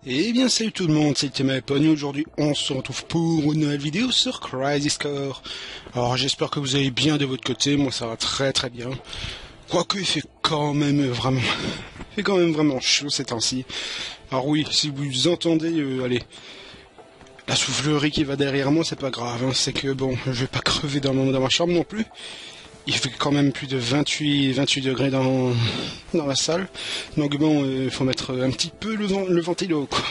Eh bien salut tout le monde, c'est Thémaépone et aujourd'hui on se retrouve pour une nouvelle vidéo sur Crisis Core. Alors j'espère que vous allez bien de votre côté, moi ça va très très bien. Quoique il fait quand même vraiment chaud ces temps-ci. Alors oui, si vous entendez, allez, la soufflerie qui va derrière moi, c'est pas grave, hein, c'est que bon, je vais pas crever dans ma chambre non plus. Il fait quand même plus de 28 degrés dans la salle. Donc bon, il faut mettre un petit peu le ventilo, quoi.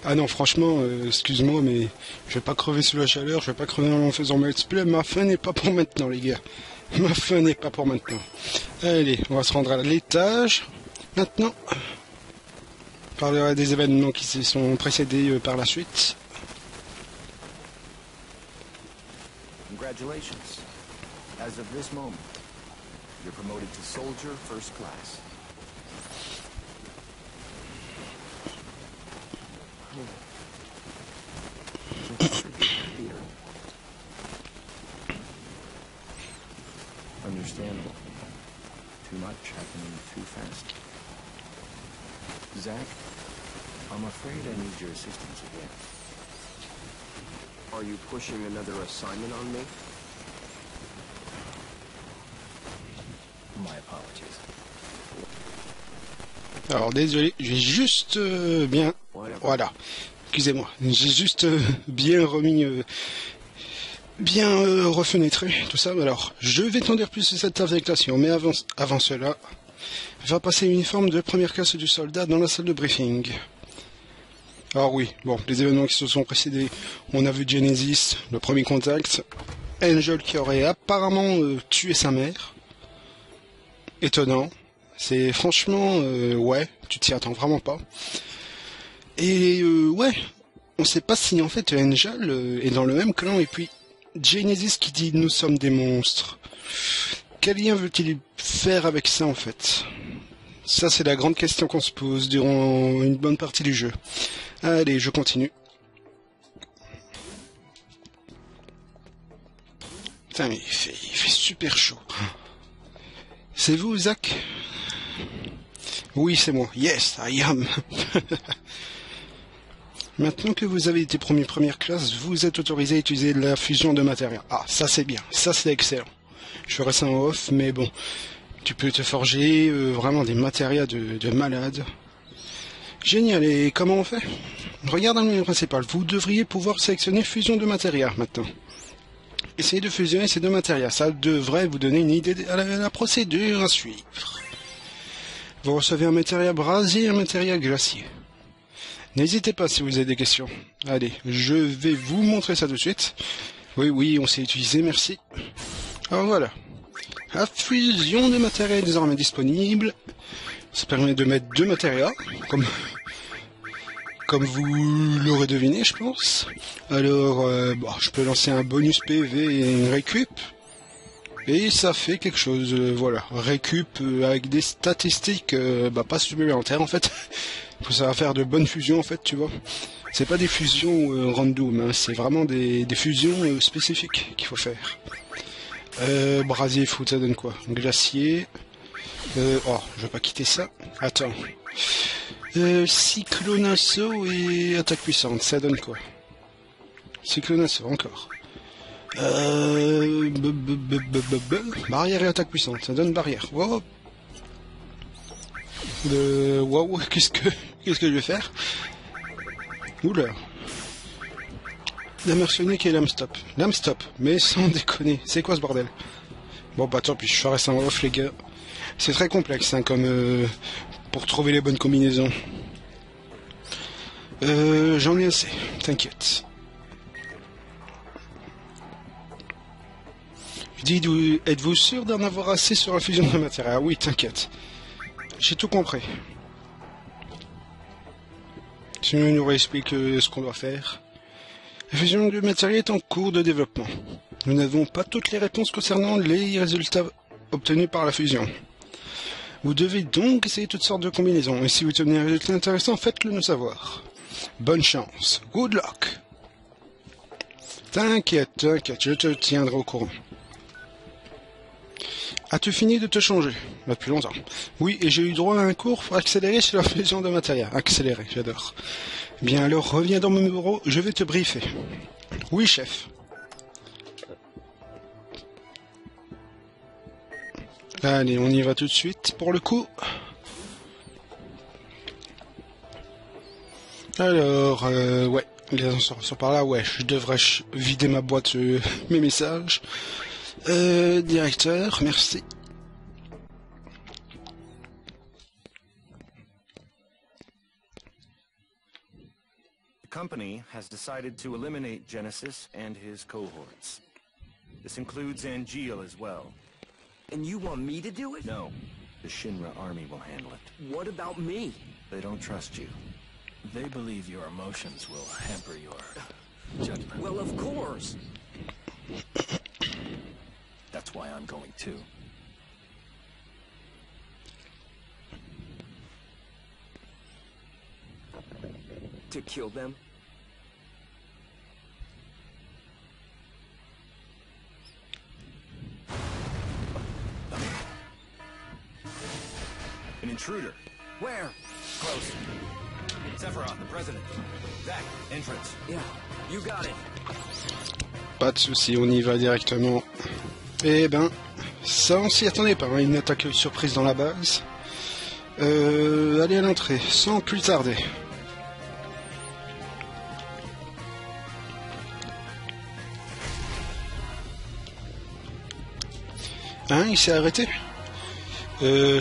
Ah non, franchement, excuse-moi, mais je vais pas crever sous la chaleur, je vais pas crever en faisant ma let's play. Ma faim n'est pas pour maintenant, les gars. Ma faim n'est pas pour maintenant. Allez, on va se rendre à l'étage. Maintenant, on parlera des événements qui se sont précédés par la suite. Congratulations. As of this moment, you're promoted to Soldier First Class. Understandable. Too much happening too fast. Zach, I'm afraid I need your assistance again. Are you pushing another assignment on me? My apologies. Alors désolé, j'ai juste bien... Voilà, excusez-moi, j'ai juste bien remis... refenêtré tout ça. Alors, je vais t'en dire plus sur cette affectation, mais avant cela, va passer l'uniforme de première classe du soldat dans la salle de briefing. Alors oui, bon, les événements qui se sont précédés, on a vu Genesis, le premier contact, Angel qui aurait apparemment tué sa mère. Étonnant, c'est franchement, ouais, tu t'y attends vraiment pas. Et ouais, on sait pas si en fait Angel est dans le même clan et puis Genesis qui dit nous sommes des monstres. Quel lien veut-il faire avec ça en fait? Ça c'est la grande question qu'on se pose durant une bonne partie du jeu. Allez, je continue. Putain mais il fait super chaud. C'est vous, Zach? Oui, c'est moi. Yes, I am. Maintenant que vous avez été promu première classe, vous êtes autorisé à utiliser la fusion de matériaux. Ah, ça c'est bien. Ça c'est excellent. Je ferai ça en off, mais bon. Tu peux te forger vraiment des matériaux de malade. Génial. Et comment on fait? Regarde dans le menu principal. Vous devriez pouvoir sélectionner fusion de matériaux maintenant. Essayez de fusionner ces deux matériaux. Ça devrait vous donner une idée de la procédure à suivre. Vous recevez un matériau brasier et un matériau glacier. N'hésitez pas si vous avez des questions. Allez, je vais vous montrer ça tout de suite. Oui, on sait utiliser, merci. Alors voilà. La fusion de matériaux est désormais disponible. Ça permet de mettre deux matériaux, comme vous l'aurez deviné, je pense. Alors, je peux lancer un bonus PV et une récup. Et ça fait quelque chose, voilà. Récup avec des statistiques pas supplémentaires, en fait. Ça va faire de bonnes fusions, en fait, tu vois. C'est pas des fusions random, hein, c'est vraiment des fusions spécifiques qu'il faut faire. Brasier foot, ça donne quoi? Glacier. Je vais pas quitter ça. Attends. Cyclone assaut et attaque puissante, ça donne quoi? Cyclone assaut, encore. Barrière et attaque puissante, ça donne barrière. Wow. Wow, qu'est-ce que je vais faire? Oula. Lame arsenic et lame stop. Lame stop, mais sans déconner. C'est quoi ce bordel? Bon bah tant pis, je ferai ça en off les gars. C'est très complexe, hein, comme pour trouver les bonnes combinaisons. J'en ai assez, t'inquiète. Je dis, êtes-vous sûr d'en avoir assez sur la fusion de matériaux? Ah oui, t'inquiète. J'ai tout compris. Sinon, il nous réexplique ce qu'on doit faire. La fusion de matériaux est en cours de développement. Nous n'avons pas toutes les réponses concernant les résultats obtenus par la fusion. Vous devez donc essayer toutes sortes de combinaisons, et si vous obtenez un résultat intéressant, faites-le nous savoir. Bonne chance. Good luck. T'inquiète, je te tiendrai au courant. As-tu fini de te changer? Depuis longtemps. Oui, et j'ai eu droit à un cours pour accélérer sur la fusion de matériel. Accélérer, j'adore. Bien alors, reviens dans mon bureau, je vais te briefer. Oui, chef. Allez, on y va tout de suite pour le coup. Alors, ouais, les ascenseurs sont par là, ouais, je devrais vider ma boîte, mes messages. Directeur, merci. The company has decided to eliminate Genesis and his cohorts. This includes Angeal as well. And you want me to do it? No, the Shinra army will handle it. What about me? They don't trust you. They believe your emotions will hamper your judgment. Well, of course. That's why I'm going too. To kill them? An intruder. Where? Close. Sephiroth, the president. Zack, entrance. Yeah, you got it. Pas de souci, on y va directement. Eh ben, ça on s'y attendait pas, hein, une attaque surprise dans la base. Allez à l'entrée, sans plus tarder. Hein, il s'est arrêté?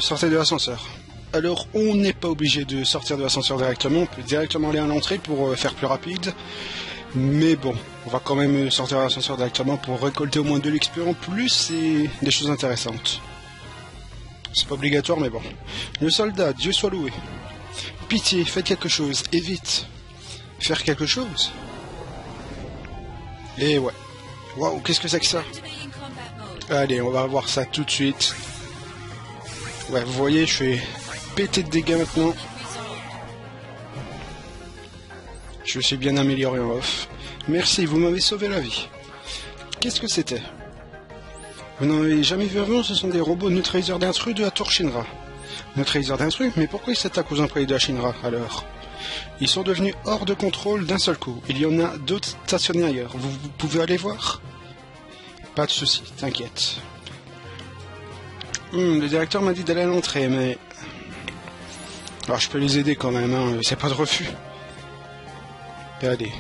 Sortez de l'ascenseur. Alors, on n'est pas obligé de sortir de l'ascenseur directement, on peut directement aller à l'entrée pour faire plus rapide. Mais bon, on va quand même sortir de l'ascenseur directement pour récolter au moins de l'XP en plus et des choses intéressantes. C'est pas obligatoire, mais bon. Le soldat, Dieu soit loué. Pitié, faites quelque chose, et vite. Faire quelque chose? Et ouais. Waouh, qu'est-ce que c'est que ça? Allez, on va voir ça tout de suite. Ouais, vous voyez, je fais péter de dégâts maintenant. Je suis bien amélioré en off. Merci, vous m'avez sauvé la vie. Qu'est-ce que c'était? Vous n'en avez jamais vu avant, ce sont des robots neutraliseurs d'intrus de la tour Shinra. Neutraliseurs d'intrus? Mais pourquoi ils s'attaquent aux employés de la Shinra, alors? Ils sont devenus hors de contrôle d'un seul coup. Il y en a d'autres stationnés ailleurs. Vous pouvez aller voir? Pas de souci, t'inquiète. Le directeur m'a dit d'aller à l'entrée, mais... Alors je peux les aider quand même, hein, c'est pas de refus. Allez.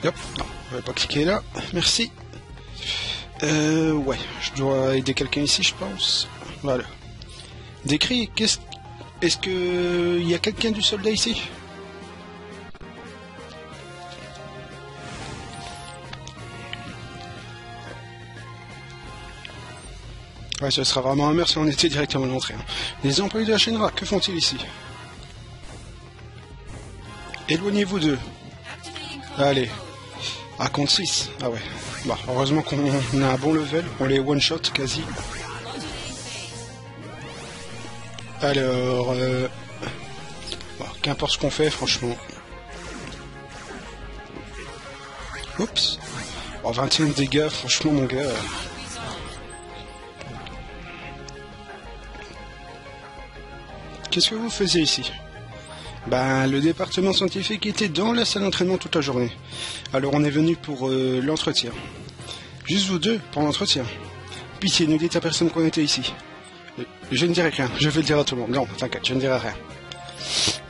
Hop, non, je vais pas cliquer là, merci. Ouais, je dois aider quelqu'un ici, je pense. Voilà. Décris, est-ce que il y a quelqu'un du soldat ici? Ouais, ce sera vraiment un merde si on était directement à l'entrée. Hein. Les employés de la Shinra, que font-ils ici? Éloignez-vous d'eux. Allez. À compte 6. Ah ouais. Bah, heureusement qu'on a un bon level. On les one-shot quasi. Alors... Bon, qu'importe ce qu'on fait, franchement. Oups. Oh, 21 dégâts, franchement, mon gars... Qu'est-ce que vous faisiez ici? Ben, le département scientifique était dans la salle d'entraînement toute la journée. Alors on est venu pour l'entretien. Juste vous deux pour l'entretien. Pitié, ne dites à personne qu'on était ici. Je ne dirai rien, je vais le dire à tout le monde. Non, t'inquiète, je ne dirai rien.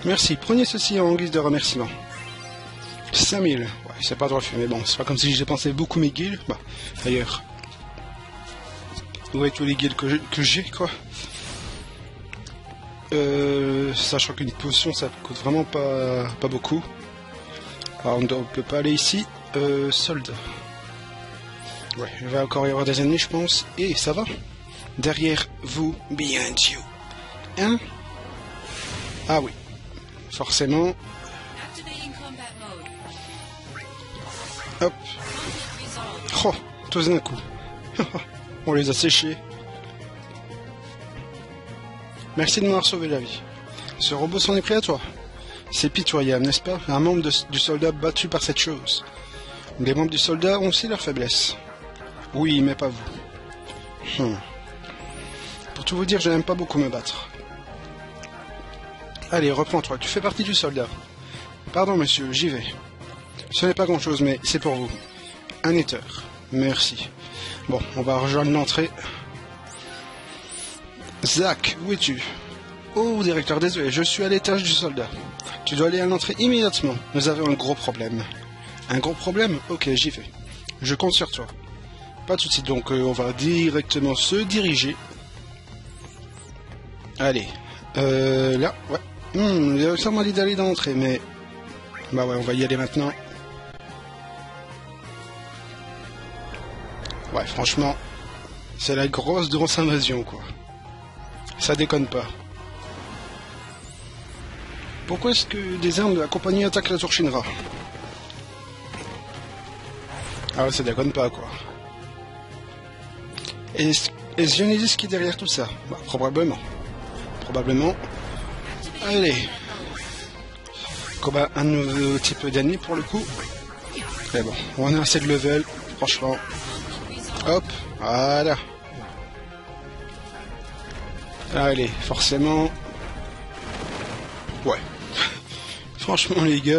Merci, prenez ceci en guise de remerciement. 5000, ouais, c'est pas de refus, mais bon, c'est pas comme si j'ai dépensé beaucoup mes guilds. Bah, d'ailleurs. Où est tous les guilds que j'ai, quoi? Sachant qu'une potion ça coûte vraiment pas beaucoup. Alors on peut pas aller ici. Solde. Ouais, il va encore y avoir des ennemis je pense. Et ça va. Derrière vous, behind you. Hein? Ah oui. Forcément. Hop. Oh, tous d'un coup. On les a séchés. Merci de m'avoir sauvé la vie. Ce robot s'en est pris à toi. C'est pitoyable, n'est-ce pas? Un membre du soldat battu par cette chose. Les membres du soldat ont aussi leur faiblesse. Oui, mais pas vous. Pour tout vous dire, je n'aime pas beaucoup me battre. Allez, reprends-toi, tu fais partie du soldat. Pardon monsieur, j'y vais. Ce n'est pas grand-chose, mais c'est pour vous. Un éther. Merci. Bon, on va rejoindre l'entrée. Zach, où es-tu? Oh, directeur, désolé, je suis à l'étage du soldat. Tu dois aller à l'entrée immédiatement. Nous avons un gros problème. Un gros problème? Ok, j'y vais. Je compte sur toi. Pas de soucis, donc on va directement se diriger. Allez. Là, ouais. Il a sûrement dit d'aller dans l'entrée, mais... Bah ouais, on va y aller maintenant. Ouais, franchement, c'est la grosse invasion, quoi. Ça déconne pas. Pourquoi est-ce que des armes de la compagnie attaquent la tour Shinra? Ah ouais, ça déconne pas, quoi. Est-ce Genesis qui est derrière tout ça? Bah, probablement. Probablement. Allez. Combat un nouveau type d'ennemi pour le coup. Mais bon, on a assez de level, franchement. Hop, voilà. Allez, forcément. Ouais. Franchement, les gars,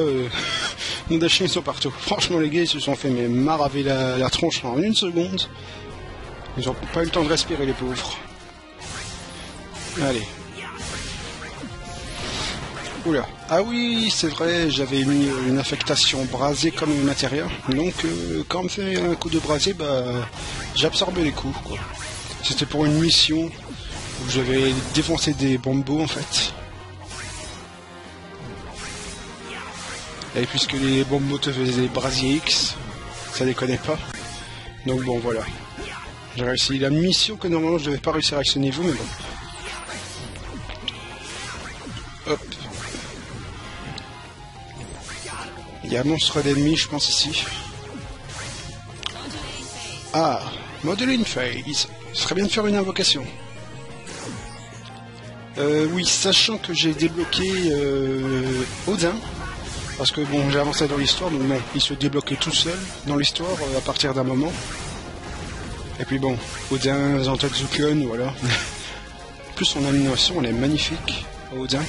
nos dachins ils sont partout. Franchement, les gars, ils se sont fait mais maraver la tronche en une seconde. Ils ont pas eu le temps de respirer, les pauvres. Allez. Oula. Ah oui, c'est vrai, j'avais mis une affectation brasée comme une matériel. Donc, quand on me fait un coup de brasier, bah, j'absorbais les coups, quoi. C'était pour une mission où j'avais défoncé des bombos, en fait. Et puisque les bombos te faisaient des brasiers X, ça déconnait pas. Donc bon, voilà. J'ai réussi la mission que normalement je devais pas réussir avec ce niveau, mais bon. Hop. Il y a un monstre d'ennemi, je pense, ici. Ah, modeling phase. Ce serait bien de faire une invocation. Oui, sachant que j'ai débloqué Odin. Parce que bon, j'ai avancé dans l'histoire, donc bon, il se débloquait tout seul dans l'histoire à partir d'un moment. Et puis bon, Odin, Zantatsuken, voilà. En plus, son animation, elle est magnifique, Odin.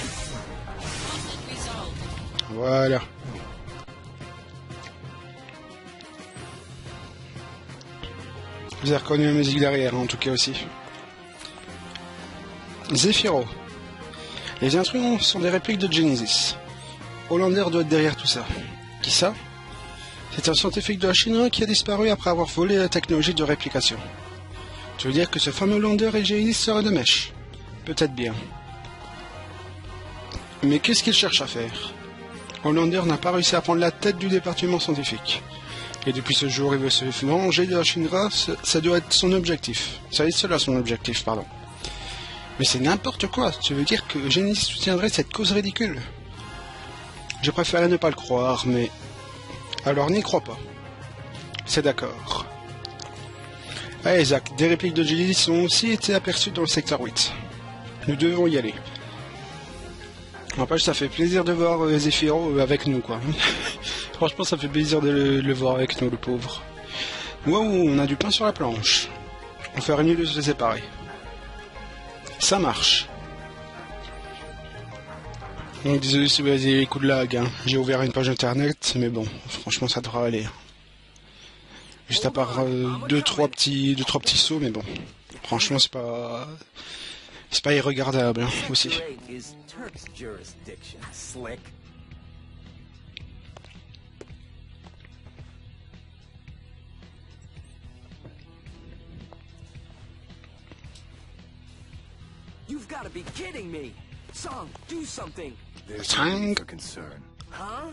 Voilà. Vous avez reconnu la musique derrière, en tout cas aussi. Zephyro. Les intrus sont des répliques de Genesis. Hollander doit être derrière tout ça. Qui ça? C'est un scientifique de la Shinra qui a disparu après avoir volé la technologie de réplication. Tu veux dire que ce fameux Hollander et Genesis seraient de mèche? Peut-être bien. Mais qu'est-ce qu'il cherche à faire? Hollander n'a pas réussi à prendre la tête du département scientifique. Et depuis ce jour, il veut se venger de la Shinra, ça doit être son objectif. Ça est cela son objectif, pardon. Mais c'est n'importe quoi, tu veux dire que Genesis soutiendrait cette cause ridicule? Je préférais ne pas le croire, mais... Alors n'y crois pas. C'est d'accord. Allez Zach, des répliques de Genesis ont aussi été aperçues dans le secteur 8. Nous devons y aller. N'empêche, ça fait plaisir de voir Zephyro avec nous, quoi. Franchement, ça fait plaisir de le voir avec nous, le pauvre. Waouh, on a du pain sur la planche. On ferait mieux de se séparer. Ça marche. Donc désolé si vous avez des coups de lag, hein. J'ai ouvert une page internet, mais bon, franchement ça devrait aller. Juste à part deux trois petits sauts, mais bon, franchement c'est pas irregardable, hein, aussi. You've got to be kidding me! Song, do something! There's Tang. For concern. Huh?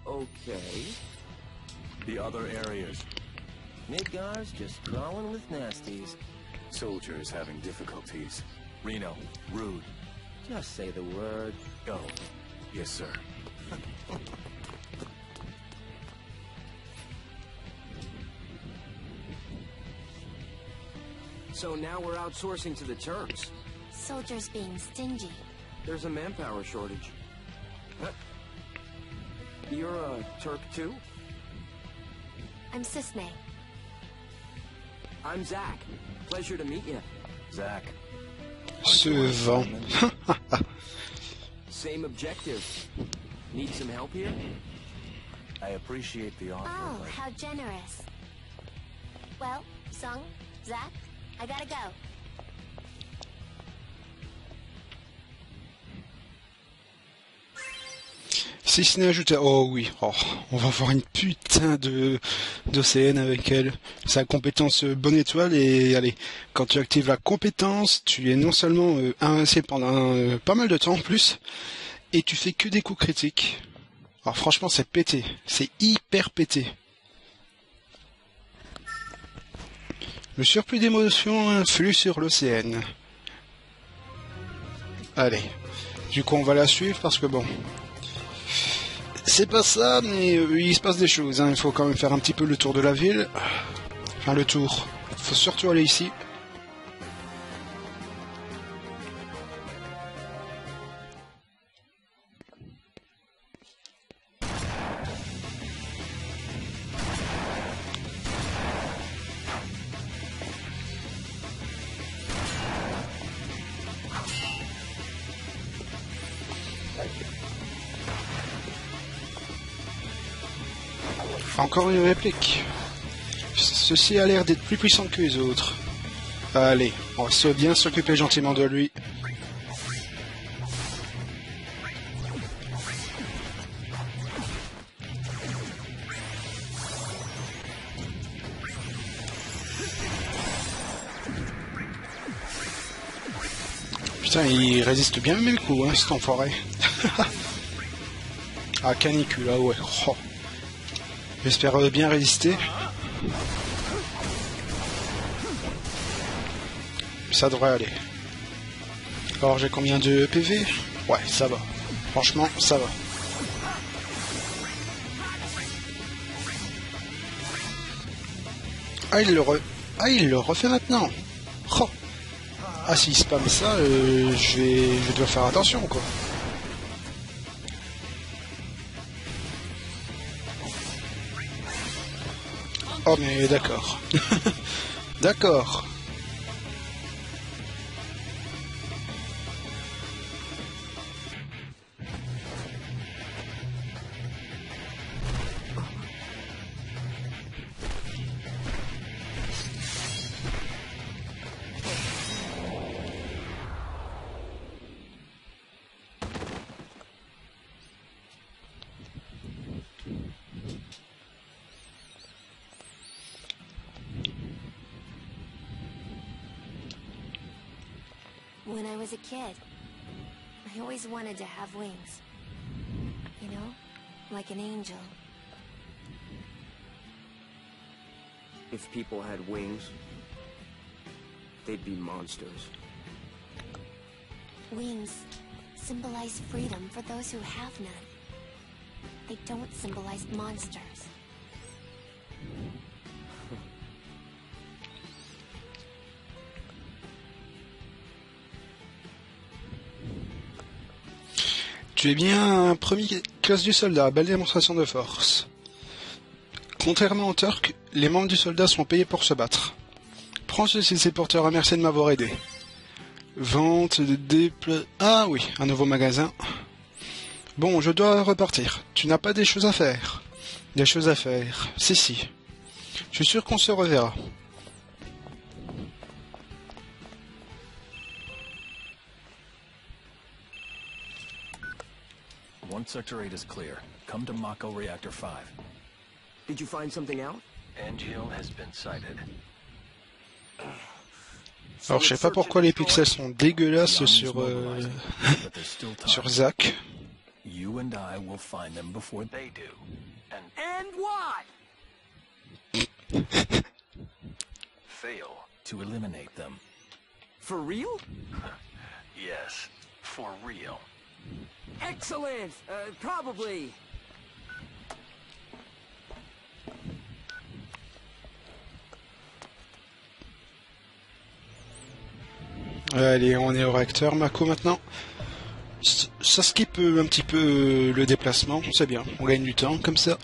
Okay. The other areas. Midgar's just crawling with nasties. Soldiers having difficulties. Reno, rude. Just say the word. Go. Yes, sir. So now we're outsourcing to the Turks. Soldiers being stingy. There's a manpower shortage. You're a Turk too? I'm Sisne. I'm Zach. Pleasure to meet you. Zach, Ce vent. Same objective. Need some help here? I appreciate the offer, Oh, but how generous. Well, Sung, Zach, I gotta go. Si ce n'est ajouté... Oh oui, oh, on va voir une putain d'OCN avec elle. Sa compétence bonne étoile et allez, quand tu actives la compétence, tu es non seulement invincible pendant pas mal de temps en plus, et tu fais que des coups critiques. Alors franchement c'est pété, c'est hyper pété. Le surplus d'émotion influe sur l'OCN. Allez, du coup on va la suivre parce que bon... C'est pas ça, mais il se passe des choses, hein. Il faut quand même faire un petit peu le tour de la ville. Enfin, le tour. Il faut surtout aller ici. Encore une réplique. Ceci a l'air d'être plus puissant que les autres. Allez, on va bien s'occuper gentiment de lui. Putain, il résiste bien mes coups, hein, cet enfoiré. Ah, canicule, ah ouais. Oh. J'espère bien résister. Ça devrait aller. Alors j'ai combien de PV? Ouais, ça va. Franchement, ça va. Ah, il le refait maintenant. Oh. Ah, s'il spam ça, je dois faire attention, quoi. Oh mais d'accord. D'accord. When I was a kid, I always wanted to have wings. You know, like an angel. If people had wings, they'd be monsters. Wings symbolize freedom for those who have none. They don't symbolize monsters. Tu es bien un premier classe du soldat, belle démonstration de force. Contrairement aux Turcs, les membres du soldat sont payés pour se battre. Prends ceci, c'est pour te remercier de m'avoir aidé. Vente de Ah oui, un nouveau magasin. Bon, je dois repartir. Tu n'as pas des choses à faire? Des choses à faire. Si. Je suis sûr qu'on se reverra. One Sector 8 is clear. Come to Mako Reactor 5. Did you find something out? Angeal has been sighted. Alors je sais pas pourquoi les pixels sont dégueulasses sur sur Zach. You and I will find them before they do. And what? Fail to eliminate them. For real? Yes, for real. Excellent! Probably. Allez, on est au réacteur Mako maintenant. Ça skip un petit peu le déplacement, c'est bien. On gagne du temps comme ça.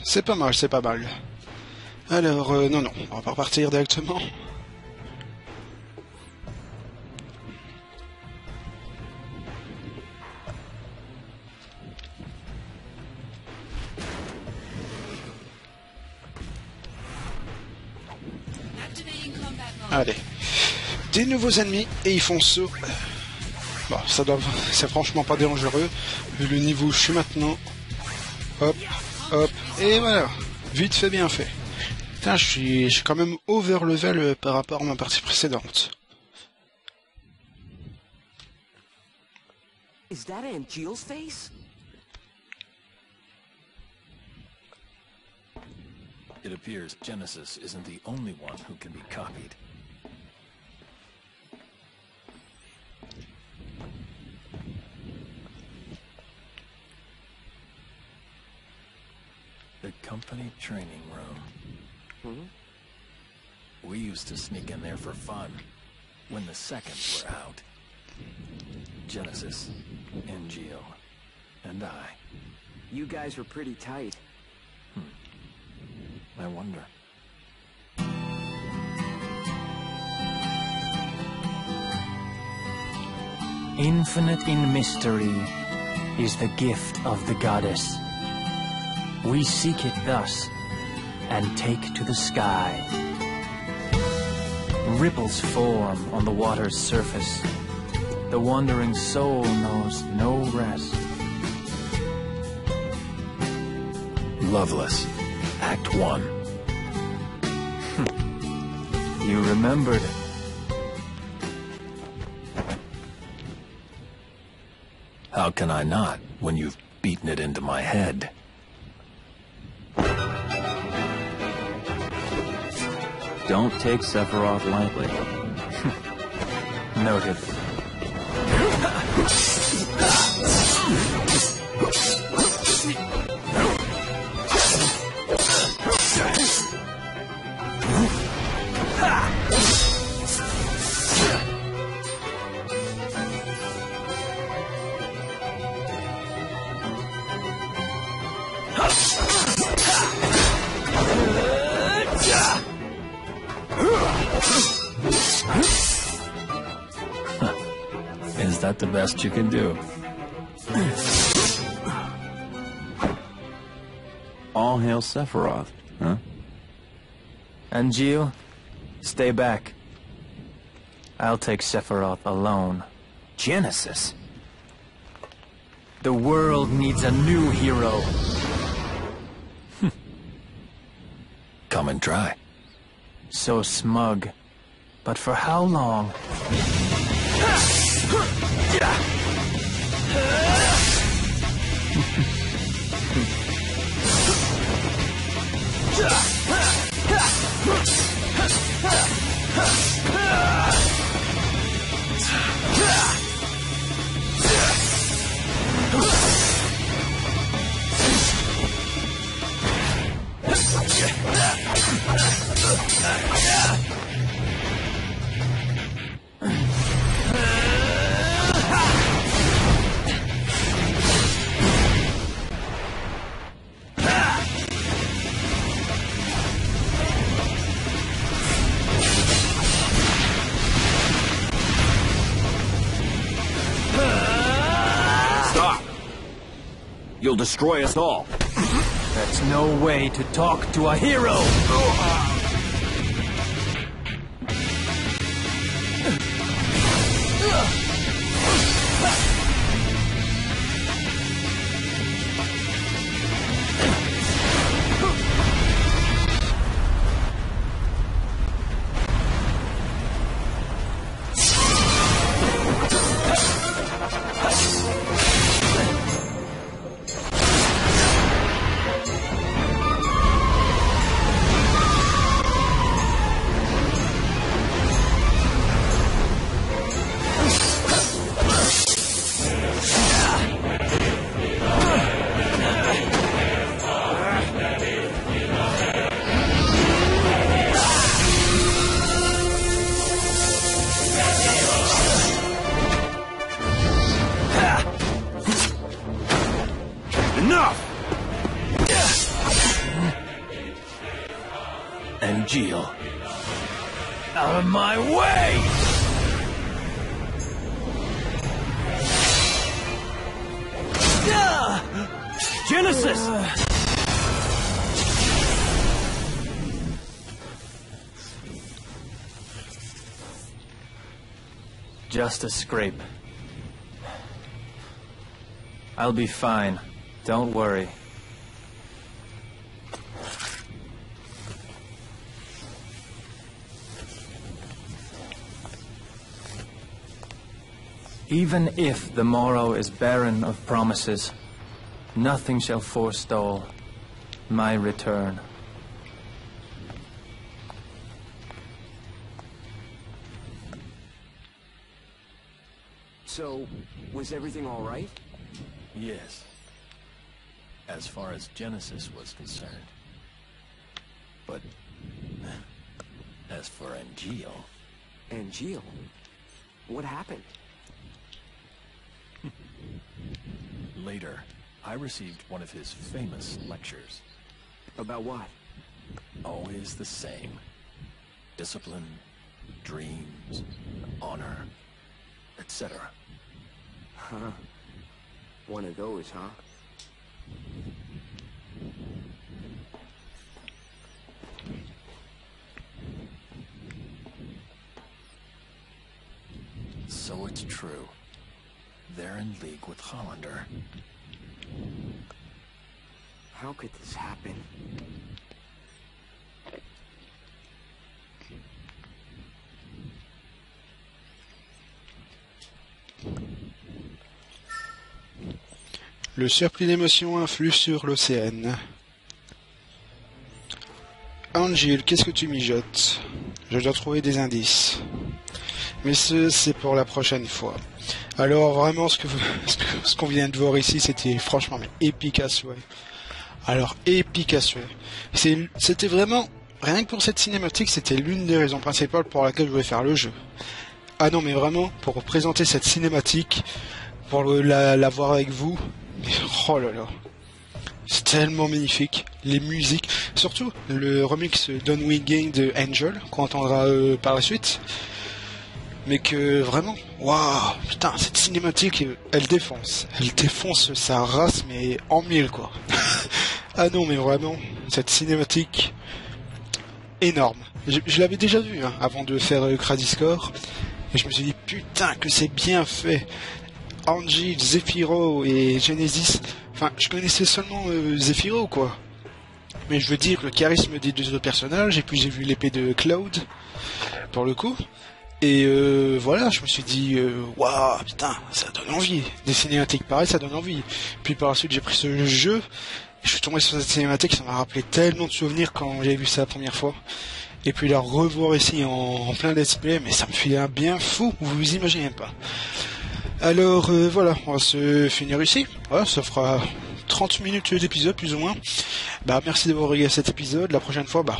C'est pas mal, c'est pas mal. Alors, non, on va pas repartir directement. Allez. Des nouveaux ennemis et ils font saut. Bon, c'est franchement pas dangereux. Vu le niveau où je suis maintenant. Hop, hop, et voilà. Vite fait, bien fait. Putain, je suis quand même over level par rapport à ma partie précédente. Is that Aunt Jill's face? It appears Genesis isn't the only one who can be copied. The company training room. We used to sneak in there for fun, when the seconds were out. Genesis, N.G.O., and I. You guys were pretty tight. I wonder. Infinite in mystery is the gift of the goddess. We seek it thus, and take to the sky. Ripples form on the water's surface. The wandering soul knows no rest. Loveless, Act 1. You remembered. How can I not, when you've beaten it into my head? Don't take Sephiroth lightly. Noted. Is that the best you can do? All hail Sephiroth, huh? Angeal, stay back. I'll take Sephiroth alone. Genesis? The world needs a new hero. Come and try. So smug. But for how long? You'll destroy us all. That's no way to talk to a hero! of my way! Genesis! Just a scrape. I'll be fine. Don't worry. Even if the morrow is barren of promises, nothing shall forestall my return. So, was everything all right? Yes. As far as Genesis was concerned. But as for Angeal... Angeal? What happened? Later, I received one of his famous lectures. About what? Always the same. Discipline, dreams, honor, etc. Huh. One of those, huh? So it's true. They're in league with Hollander. How could this happen? Le surplus d'émotions influe sur l'océan. Angeal, qu'est-ce que tu mijotes? Je dois trouver des indices. Mais c'est pour la prochaine fois. Alors vraiment, ce qu'on vient de voir ici, c'était franchement mais épique à souhait. Alors épique à souhait. C'était vraiment, rien que pour cette cinématique, c'était l'une des raisons principales pour laquelle je voulais faire le jeu. Ah non mais vraiment, pour présenter cette cinématique, pour la voir avec vous, oh là là. C'est tellement magnifique, les musiques, surtout le remix Don't We Gain de Angel, qu'on entendra par la suite. Mais que vraiment, waouh, putain, cette cinématique, elle défonce sa race, mais en mille quoi. Ah non, mais vraiment, cette cinématique, énorme. Je l'avais déjà vu hein, avant de faire Crazy Score, et je me suis dit, putain, que c'est bien fait. Angeal, Zephyro et Genesis, enfin, je connaissais seulement Zephyro quoi. Mais je veux dire, le charisme des deux autres personnages, et puis j'ai vu l'épée de Cloud, pour le coup. Et voilà, je me suis dit, waouh, putain, ça donne envie. Des cinématiques pareilles, ça donne envie. Puis par la suite, j'ai pris ce jeu, et je suis tombé sur cette cinématique, ça m'a rappelé tellement de souvenirs quand j'avais vu ça la première fois. Et puis la revoir ici en plein let's play, mais ça me fait un bien fou, vous vous imaginez même pas. Alors voilà, on va se finir ici. Voilà, ça fera 30 minutes d'épisode plus ou moins. Bah merci d'avoir regardé cet épisode. La prochaine fois, bah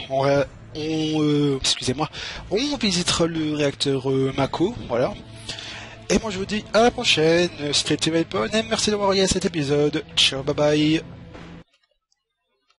excusez-moi, on visitera le réacteur Mako, voilà. Et moi je vous dis à la prochaine. C'était TV Pon et merci d'avoir regardé cet épisode. Ciao, bye bye.